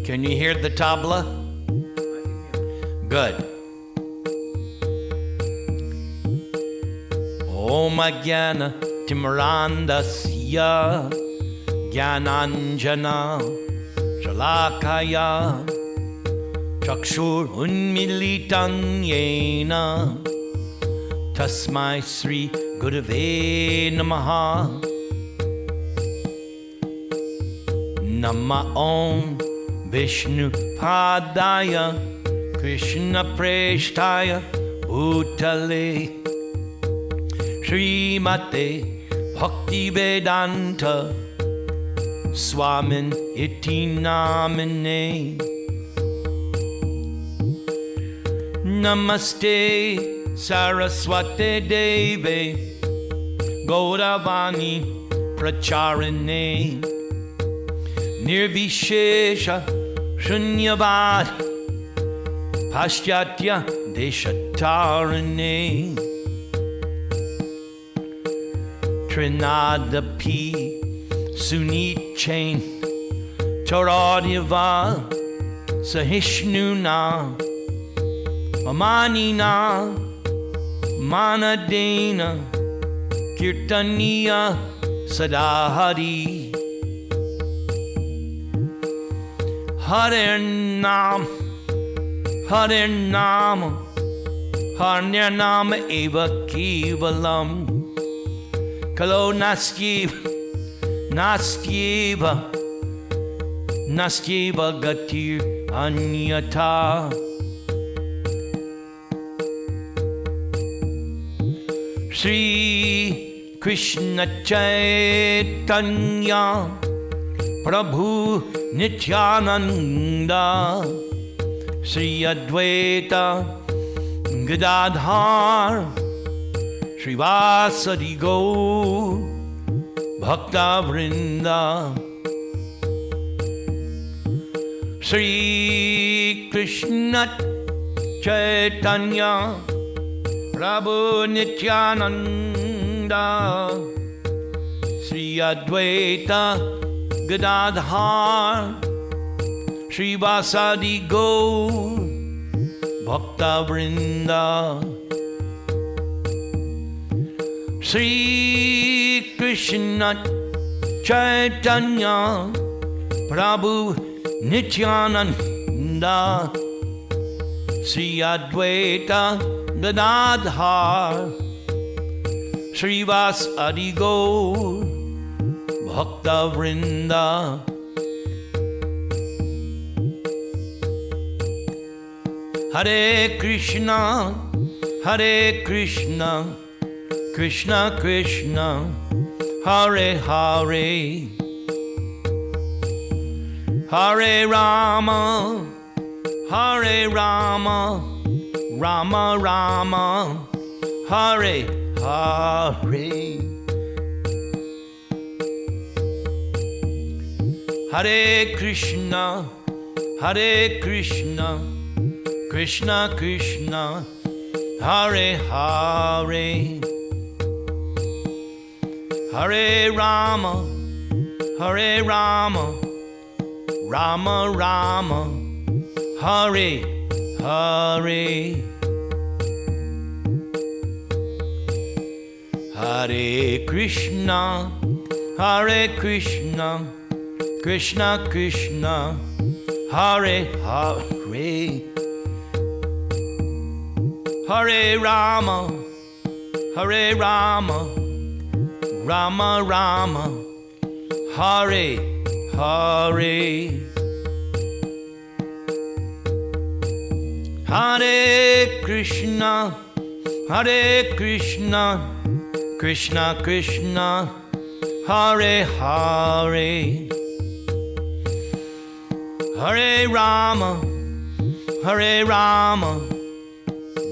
Can you hear the tabla? Good. Om Jnana Timirandasya Jnananjana Shalakaya Chakshur Unmilitan Yena Tasmai Sri Gurave Namaha Nama Om Vishnu Padaya Krishna Preshtaya Bhutale Srimate Bhakti Vedanta Swamin Iti Namine Namaste Saraswate Deve Gauravani Pracharane Nirvishesha Shunyavad Paschatya Deshatarane Trinadapi Sunichain Taradhyava Sahishnuna Amanina Manadena Kirtaniya Sadahari Hare Nam Hare Nam Hare Nam Eva Kevalam Kalo Nastyeva Gatir Anyata Shri Krishna Chaitanya Prabhu Nityananda Shri Advaita Gadadhar Srivasadi Gaur Bhakta Vrinda Shri Krishna Chaitanya Prabhu Nityananda Shri Advaita Gadadhar Srivasadi Gaur Bhakta Vrinda Shri Krishna Chaitanya Prabhu Nityananda Shri Advaita Gadadhar Srivasadi Gaur Bhakta Vrinda Hare Krishna Krishna Krishna Hare Hare Hare Rama Rama Rama Hare Hare Hare Krishna Krishna Krishna Hare Hare Hare Rama Rama Rama Hare Hare Hare Krishna Krishna Krishna Hare Hare Hare Rama Rama Rama Hare Hare Hare Krishna Krishna Krishna Hare Hare Hare Rama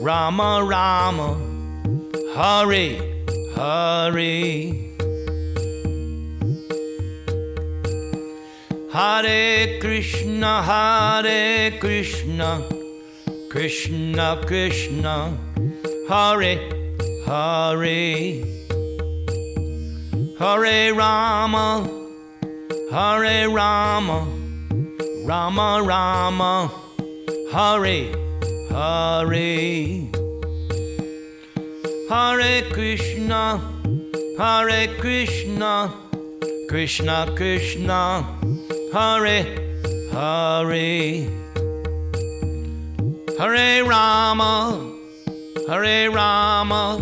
Rama Rama Hare Hare Hare Krishna Krishna Krishna Hare Hare Hare Rama Rama Rama, Hare Hare, Hare Krishna, Hare Krishna, Krishna Krishna, Hare Hare, Hare Rama, Hare Rama,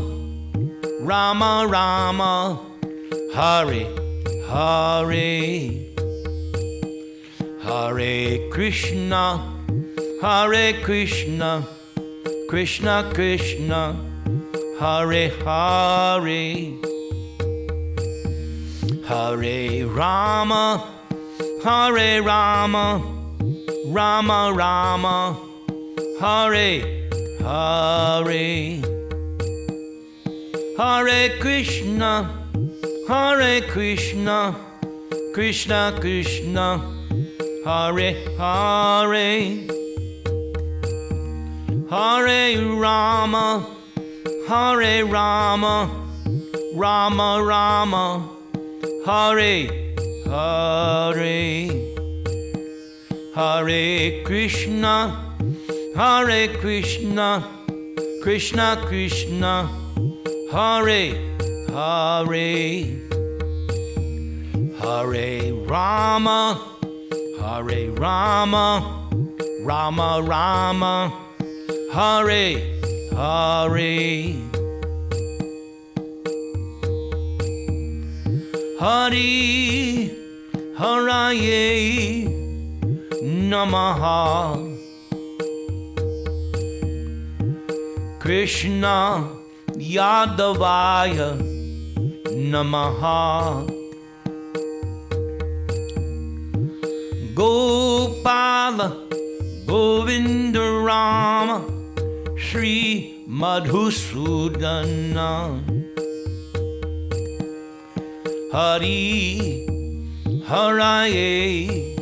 Rama Rama, Hare Hare, Hare Krishna, Hare Krishna, Krishna Krishna, Hare Hare, Hare Rama, Hare Rama, Rama Rama, Hare Hare, Hare Krishna, Hare Krishna, Krishna Krishna, Hare Hare, Hare Rama, Hare Rama, Rama Rama, Hare Hare, Hare Krishna, Hare Krishna, Krishna Krishna, Hare Hare, Hare Rama, Hare Rama, Rama Rama, Hare Hare, Hari Haraye Namaha, Krishna Yadavaya Namaha, Gopala Govinda Rama Shri Madhusudana, Hari Haraye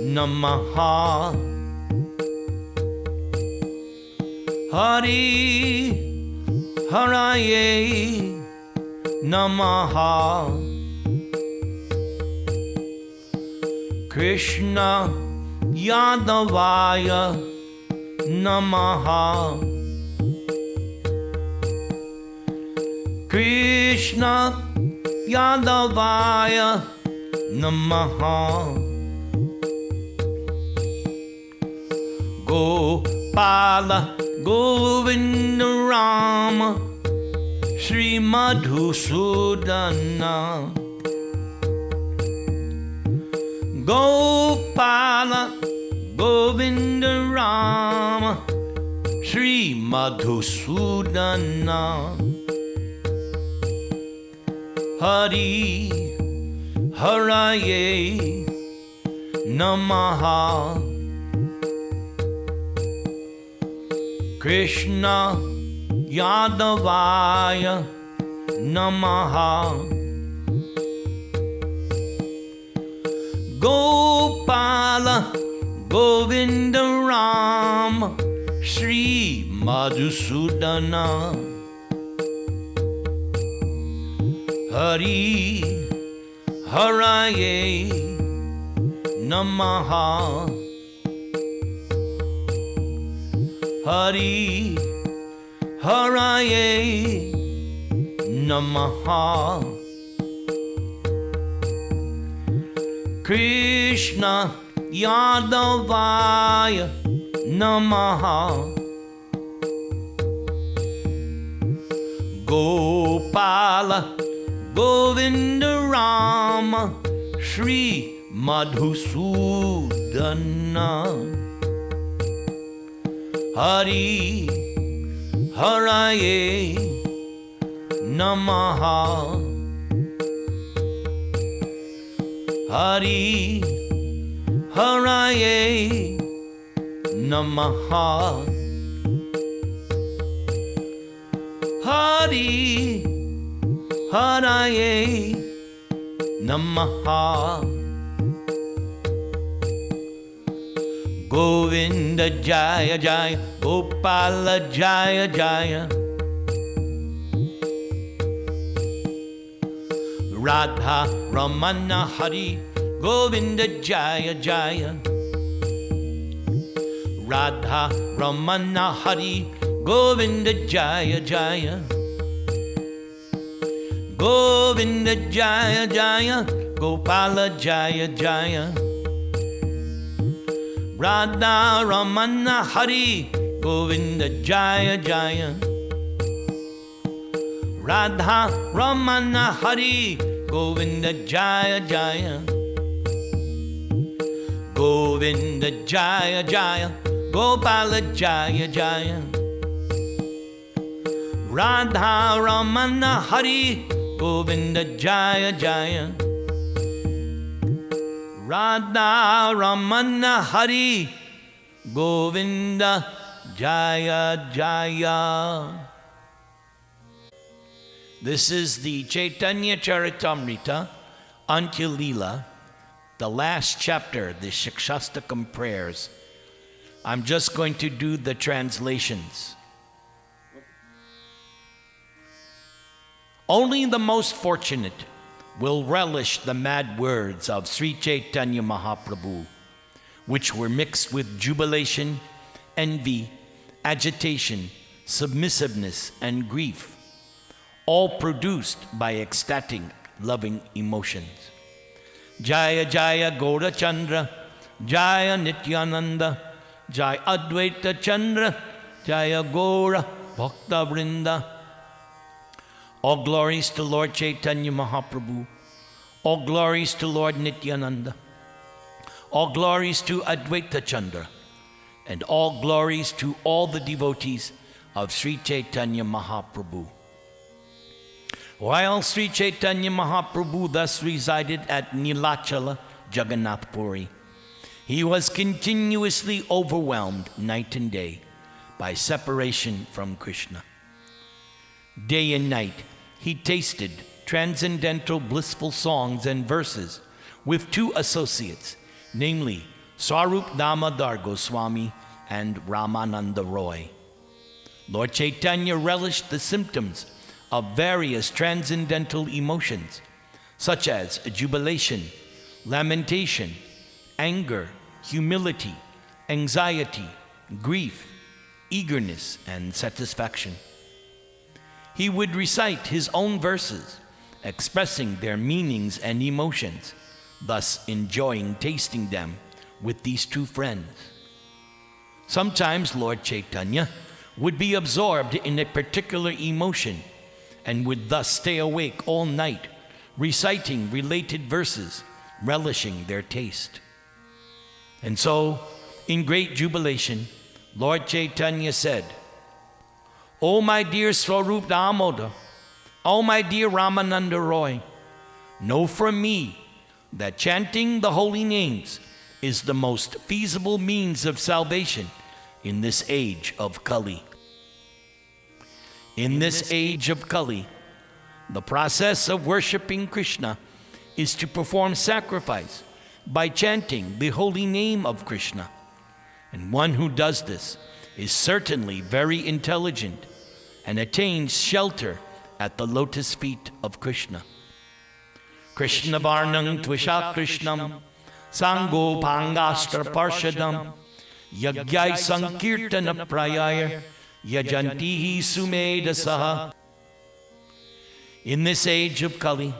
Namaha, Hari Haraye Namaha, Krishna Yadavaya Namaha, Krishna Yadavaya Namaha, Gopala Govinda Rama Shri Madhusudana, Gopala Govinda Rama Shri Madhusudana, Hari Haraye Namaha, Krishna Yadavaya Namaha, Gopala Govinda Rama Shri Madhusudana, Hari Haraye Namaha, Hari Haraye Namaha, Krishna Yadavaya Namaha, Gopala Govinda Rama Shri Madhusudana, Hari Haraye Namaha, Hari Haraye Namaha, Hari Haraye Namaha, Govinda Jaya Jaya, Gopala Jaya Jaya, Radha Ramana Hari, Govinda Jaya Jaya, Radha Ramana Hari Govinda Jaya Jaya. Govinda Jaya Jaya, Gopala Jaya Jaya. Radha Ramana Hari Govinda Jaya Jaya. Radha Ramana Hari Govinda Jaya Jaya. Govinda Jaya Jaya, Gopala Jaya Jaya. Radha Ramana Hari Govinda Jaya Jaya. Radha Ramana Hari Govinda Jaya Jaya. This is the Chaitanya Charitamrita Antya Leela, the last chapter, the Shiksha-ashtakam prayers. I'm just going to do the translations. Only the most fortunate will relish the mad words of Sri Chaitanya Mahaprabhu, which were mixed with jubilation, envy, agitation, submissiveness, and grief, all produced by ecstatic, loving emotions. Jaya Jaya Gaura Chandra, Jaya Nityananda, Jaya Advaita Chandra, Jaya Gaura Bhakta Vrinda. All glories to Lord Chaitanya Mahaprabhu. All glories to Lord Nityananda. All glories to Advaita Chandra. And all glories to all the devotees of Sri Chaitanya Mahaprabhu. While Sri Chaitanya Mahaprabhu thus resided at Nilachala, Jagannath Puri, he was continuously overwhelmed night and day by separation from Krishna. Day and night, he tasted transcendental blissful songs and verses with two associates, namely Swarup Damodar Goswami and Ramananda Roy. Lord Chaitanya relished the symptoms of various transcendental emotions, such as jubilation, lamentation, anger, humility, anxiety, grief, eagerness, and satisfaction. He would recite his own verses, expressing their meanings and emotions, thus enjoying tasting them with these two friends. Sometimes Lord Chaitanya would be absorbed in a particular emotion and would thus stay awake all night, reciting related verses, relishing their taste. And so, in great jubilation, Lord Chaitanya said, "O my dear Swarup Damodar, O my dear Ramananda Roy, know from me that chanting the holy names is the most feasible means of salvation in this age of Kali. In this age of Kali, the process of worshiping Krishna is to perform sacrifice by chanting the holy name of Krishna. And one who does this is certainly very intelligent and attains shelter at the lotus feet of Krishna. Krishna Varnam Tvisha Krishnam Sango Pangastra Parshadam Yagyai Sankirtana Prayaya Yajantihi Sumedasaha." In this age of Kali,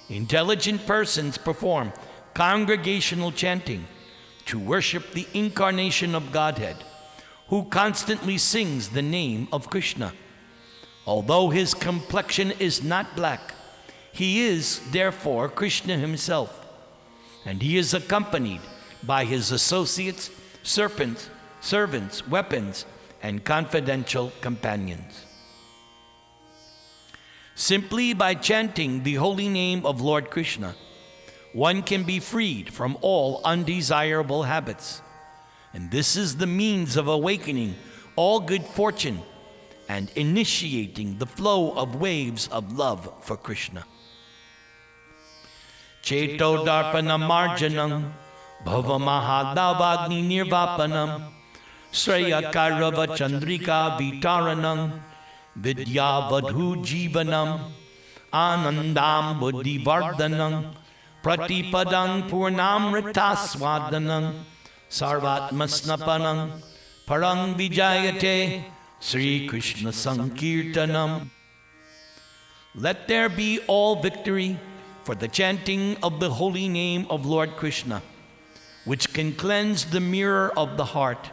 intelligent persons perform congregational chanting to worship the incarnation of Godhead, who constantly sings the name of Krishna. Although his complexion is not black, he is therefore Krishna himself, and he is accompanied by his associates, servants, weapons, and confidential companions. Simply by chanting the holy name of Lord Krishna, one can be freed from all undesirable habits. And this is the means of awakening all good fortune and initiating the flow of waves of love for Krishna. Cheto darpanam marjanam bhava mahadavagni nirvapanam Sreya karava chandrika vitaranam vidya vadhu jivanam anandam buddhi vardhanam pratipadam purnamritaswadanam sarvatmasnapanam Parang Vijayate Sri Krishna Sankirtanam. Let there be all victory for the chanting of the holy name of Lord Krishna, which can cleanse the mirror of the heart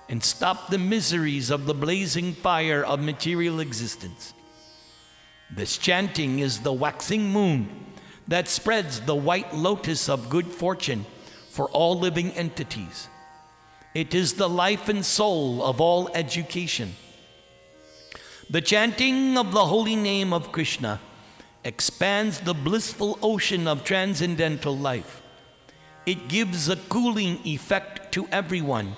and stop the miseries of the blazing fire of material existence. This chanting is the waxing moon that spreads the white lotus of good fortune for all living entities. It is the life and soul of all education. The chanting of the holy name of Krishna expands the blissful ocean of transcendental life. It gives a cooling effect to everyone,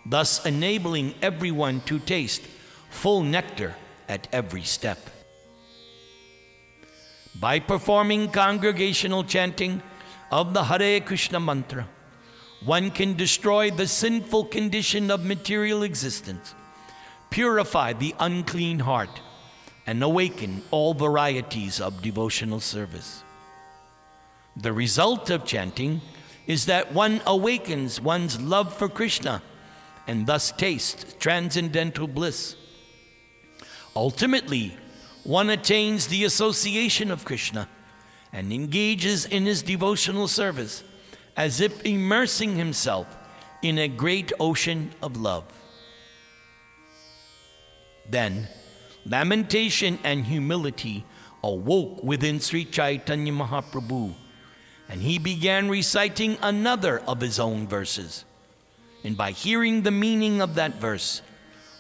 thus enabling everyone to taste full nectar at every step. By performing congregational chanting of the Hare Krishna mantra, one can destroy the sinful condition of material existence, purify the unclean heart, and awaken all varieties of devotional service. The result of chanting is that one awakens one's love for Krishna and thus tastes transcendental bliss. Ultimately, one attains the association of Krishna and engages in his devotional service as if immersing himself in a great ocean of love. Then, lamentation and humility awoke within Sri Chaitanya Mahaprabhu, and he began reciting another of his own verses. And by hearing the meaning of that verse,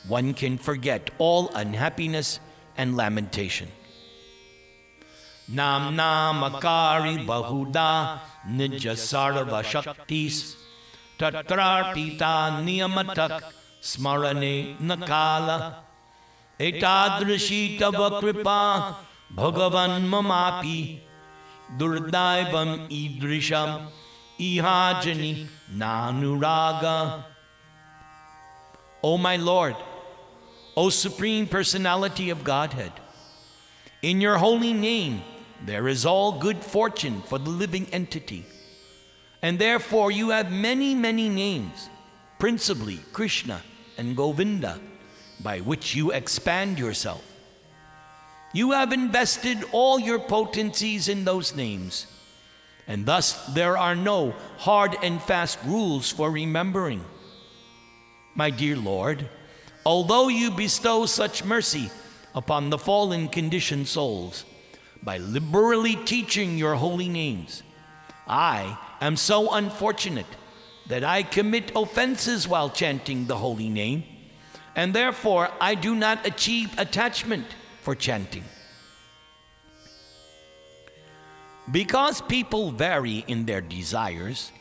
one can forget all unhappiness and lamentation. Nam namakari bahuda nija sarva shaktis tatrarpita niyamatak smarane nakala etadrashi tava kripa bhagavan mamapi durdaivam idrisham ihajani nanuraga. O my Lord, O Supreme Personality of Godhead, in your holy name there is all good fortune for the living entity, and therefore you have many, many names, principally Krishna and Govinda, by which you expand yourself. You have invested all your potencies in those names, and thus there are no hard and fast rules for remembering. My dear Lord, although you bestow such mercy upon the fallen conditioned souls by liberally teaching your holy names, I am so unfortunate that I commit offenses while chanting the holy name, and therefore I do not achieve attachment for chanting. Because people vary in their desires,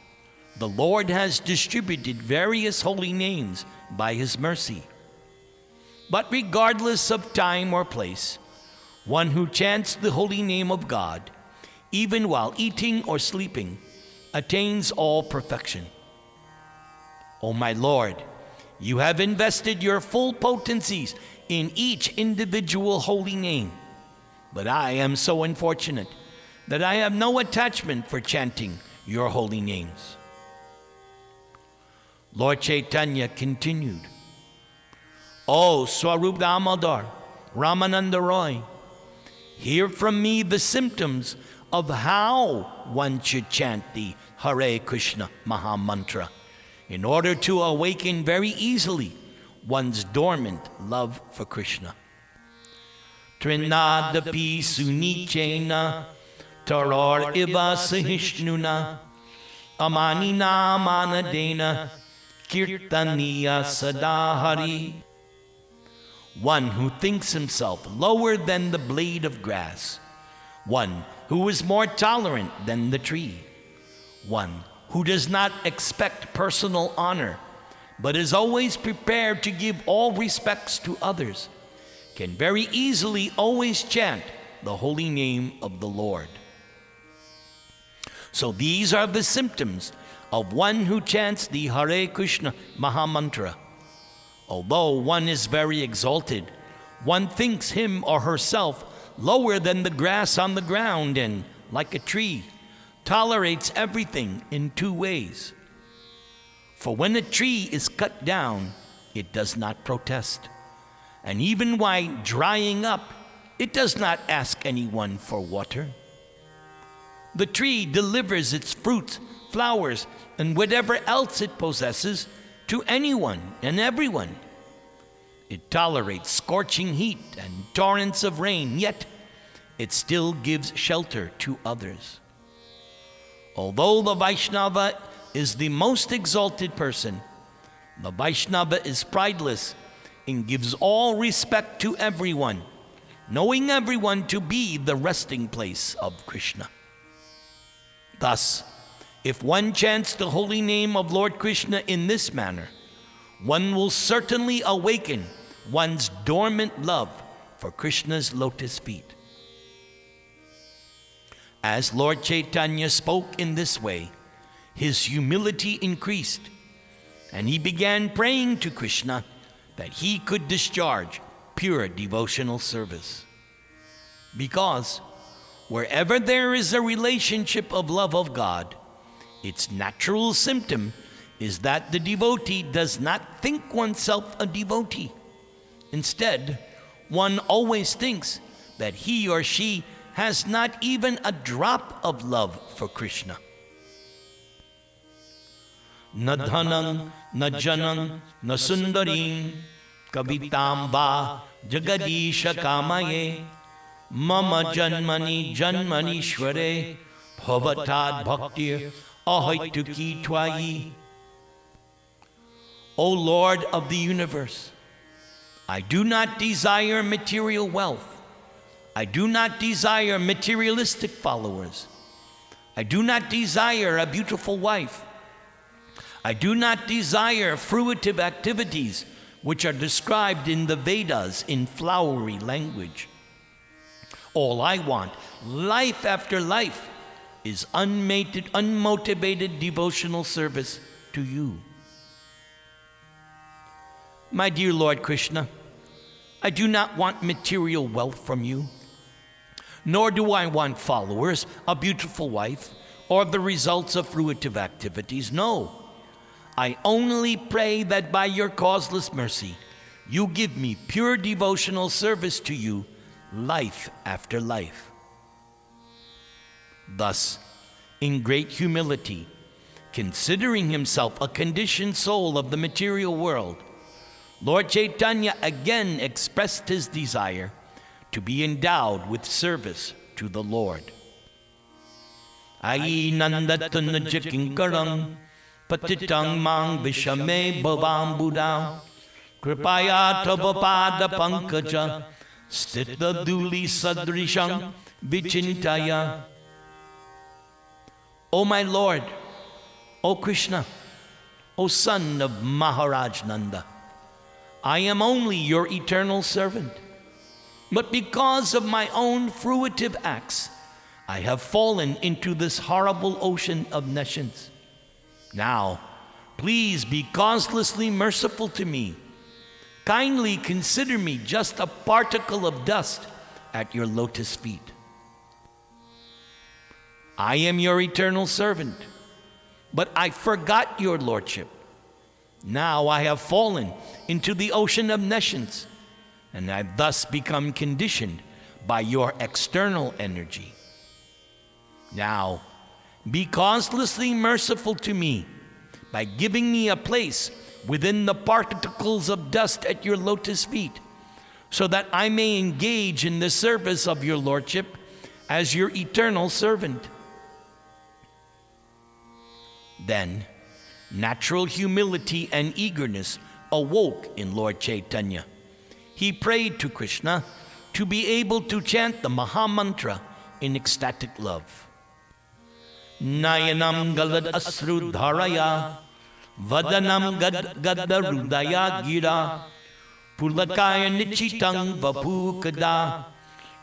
the Lord has distributed various holy names by His mercy. But regardless of time or place, one who chants the holy name of God, even while eating or sleeping, attains all perfection. O my Lord, you have invested your full potencies in each individual holy name, but I am so unfortunate that I have no attachment for chanting your holy names. Lord Chaitanya continued, O Swarup Damodar, Ramananda Roy, hear from me the symptoms of how one should chant the Hare Krishna Maha Mantra in order to awaken very easily one's dormant love for Krishna. Trinadapi sunichena taror iva sahishnuna amanina manadena kirtaniya sadahari. One who thinks himself lower than the blade of grass, one who is more tolerant than the tree, one who does not expect personal honor, but is always prepared to give all respects to others, can very easily always chant the holy name of the Lord. So these are the symptoms of one who chants the Hare Krishna Maha Mantra. Although one is very exalted, one thinks him or herself lower than the grass on the ground and, like a tree, tolerates everything in two ways. For when a tree is cut down, it does not protest. And even while drying up, it does not ask anyone for water. The tree delivers its fruits, flowers, and whatever else it possesses to anyone and everyone. It tolerates scorching heat and torrents of rain, yet it still gives shelter to others. Although the Vaishnava is the most exalted person, the Vaishnava is prideless and gives all respect to everyone, knowing everyone to be the resting place of Krishna. Thus, if one chants the holy name of Lord Krishna in this manner, one will certainly awaken one's dormant love for Krishna's lotus feet. As Lord Chaitanya spoke in this way, his humility increased, and he began praying to Krishna that he could discharge pure devotional service. Because wherever there is a relationship of love of God, its natural symptom is that the devotee does not think oneself a devotee. Instead, one always thinks that he or she has not even a drop of love for Krishna. Na dhanam, na janam, na sundarim, kavitam va jagadisha kamaye, mama janmani janmanishware, bhavatad bhaktir ahaytuki twayi. O Lord of the universe, I do not desire material wealth. I do not desire materialistic followers. I do not desire a beautiful wife. I do not desire fruitive activities which are described in the Vedas in flowery language. All I want, life after life, is unmotivated devotional service to you. My dear Lord Krishna, I do not want material wealth from you, nor do I want followers, a beautiful wife, or the results of fruitive activities. No, I only pray that by your causeless mercy, you give me pure devotional service to you, life after life. Thus, in great humility, considering himself a conditioned soul of the material world, Lord Chaitanya again expressed his desire to be endowed with service to the Lord. Ayi nandatunnajakinkaram patitang mang vishame bhavam buddha kripaya tavapada pankaja stita duli sadrisham vichintaya. O my Lord, O Krishna, O son of Maharaj Nanda, I am only your eternal servant. But because of my own fruitive acts, I have fallen into this horrible ocean of nescience. Now, please be causelessly merciful to me. Kindly consider me just a particle of dust at your lotus feet. I am your eternal servant, but I forgot your lordship. Now I have fallen into the ocean of nescience, and I've thus become conditioned by your external energy. Now, be causelessly merciful to me by giving me a place within the particles of dust at your lotus feet, so that I may engage in the service of your lordship as your eternal servant. Then, natural humility and eagerness awoke in Lord Chaitanya. He prayed to Krishna to be able to chant the Maha Mantra in ecstatic love. Nayanam galad asru dharaya, vadanam gadda rudaya gira, pulakaya nichitang vapukada,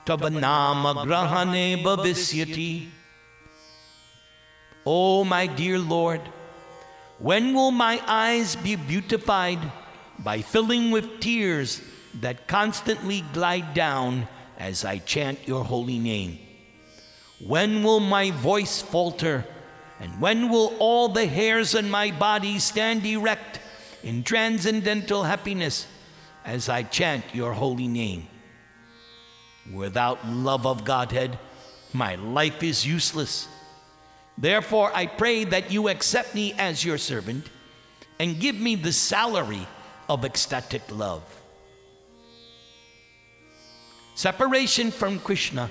tavanama grahane bhavisyati. O my dear Lord, when will my eyes be beautified by filling with tears that constantly glide down as I chant your holy name? When will my voice falter? And when will all the hairs on my body stand erect in transcendental happiness as I chant your holy name. Without love of Godhead, my life is useless. Therefore, I pray that you accept me as your servant and give me the salary of ecstatic love. Separation from Krishna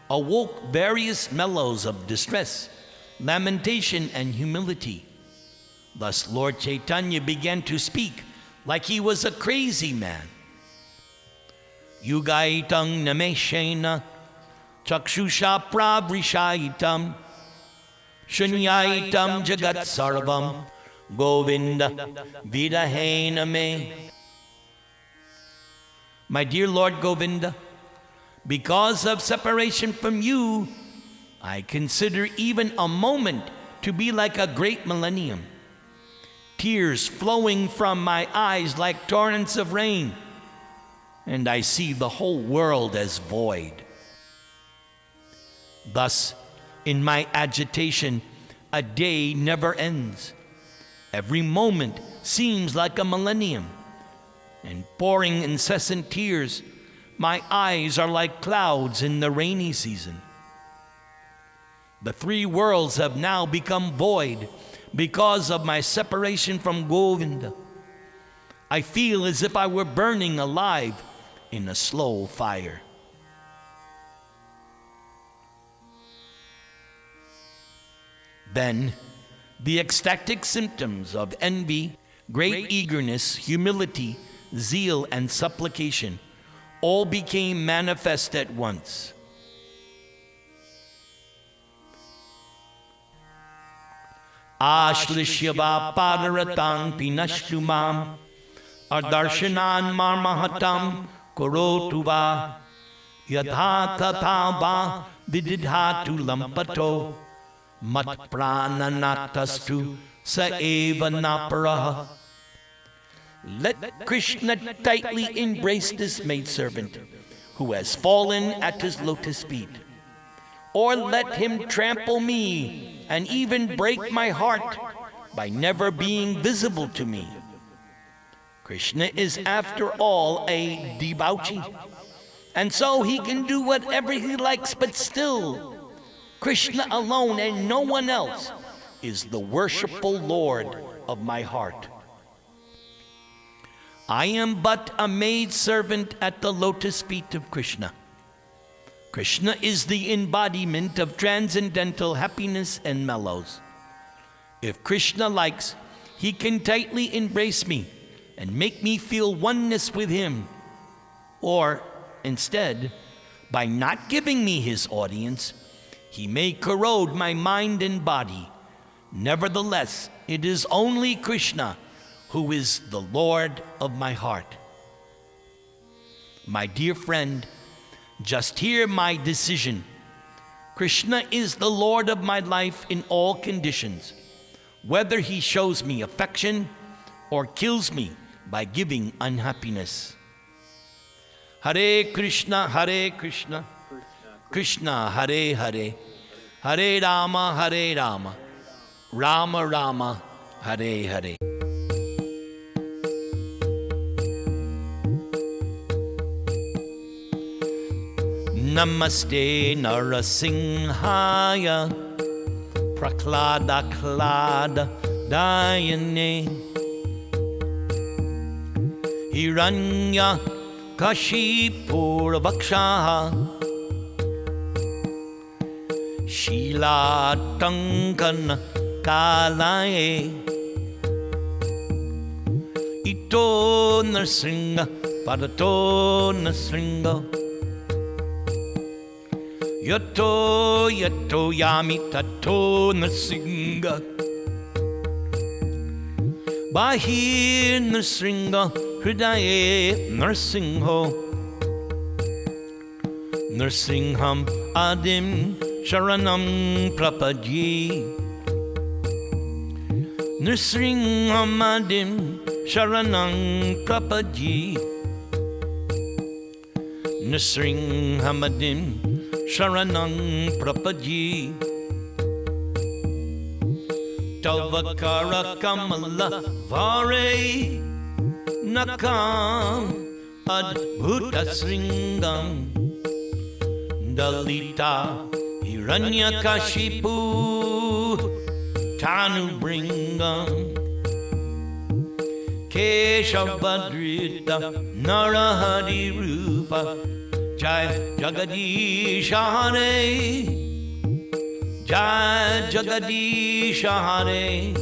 awoke various mellows of distress, lamentation, and humility. Thus, Lord Chaitanya began to speak like he was a crazy man. Yugaitam nameshena chakshusha pravrishaitam shunyaitam jagat sarvam Govinda vidahena me. My dear Lord Govinda, because of separation from you, I consider even a moment to be like a great millennium. Tears flowing from my eyes like torrents of rain, and I see the whole world as void. Thus, in my agitation, a day never ends. Every moment seems like a millennium, and pouring incessant tears, my eyes are like clouds in the rainy season. The three worlds have now become void because of my separation from Govinda. I feel as if I were burning alive in a slow fire. Then, the ecstatic symptoms of envy, great eagerness, humility, zeal, and supplication all became manifest at once. Ashlishyava padaratang pinashtumam adarshanan marmahatam korotuva yatha tatha va vididhatu lampato mat prananatastu sa eva naparaha. Let Krishna tightly embrace this maidservant who has fallen at his lotus feet, or let him trample me and even break my heart by never being visible to me. Krishna is after all a debauchee, and so he can do whatever he likes, but still, Krishna alone and no one else is the worshipful Lord of my heart. I am but a maidservant at the lotus feet of Krishna. Krishna is the embodiment of transcendental happiness and mellows. If Krishna likes, he can tightly embrace me and make me feel oneness with him. Or, instead, by not giving me his audience, he may corrode my mind and body. Nevertheless, it is only Krishna who is the Lord of my heart. My dear friend, just hear my decision. Krishna is the Lord of my life in all conditions, whether he shows me affection or kills me by giving unhappiness. Hare Krishna, Krishna Hare Hare, Hare Rama, Rama Rama, Hare Hare. Namaste Narasimhaya Praklada Klada Dayane Hiranya Kashipura Vakshaha Shila Tankana Kalaye Ito Narsinga Padato Narsinga Yato yami tato narsinga Bahir narsinga Hridaye narsingho Narsingham adim sharanam prapadye Narsingham adim sharanam prapadye Narsingham adim Sharanang Prapadye. Tavakara Kamala Vare Nakam Adbhuta Sringam Dalita Hiranyakashipu Tanu Bringam Keshavadrita Narahadi Rupa Jai Jagadisha Hare Jai Jagadisha Hare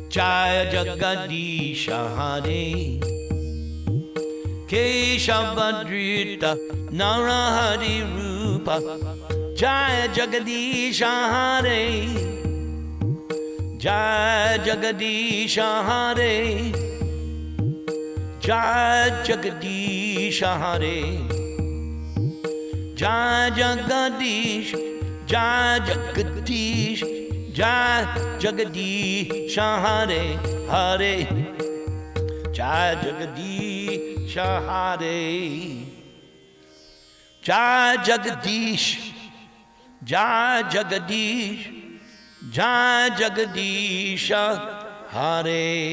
Jai Jagadisha Hare Keshavadrita Narahadi Rupa Jai Jagadisha Hare Jai Jagadisha Hare Jai Jagadisha Hare Jai Jagadish Jai Jagadish Jai Jagadisha Hare Hare Jai Jagadisha Hare Jai Jagadish Jai Jagadish Jai Jagadisha Hare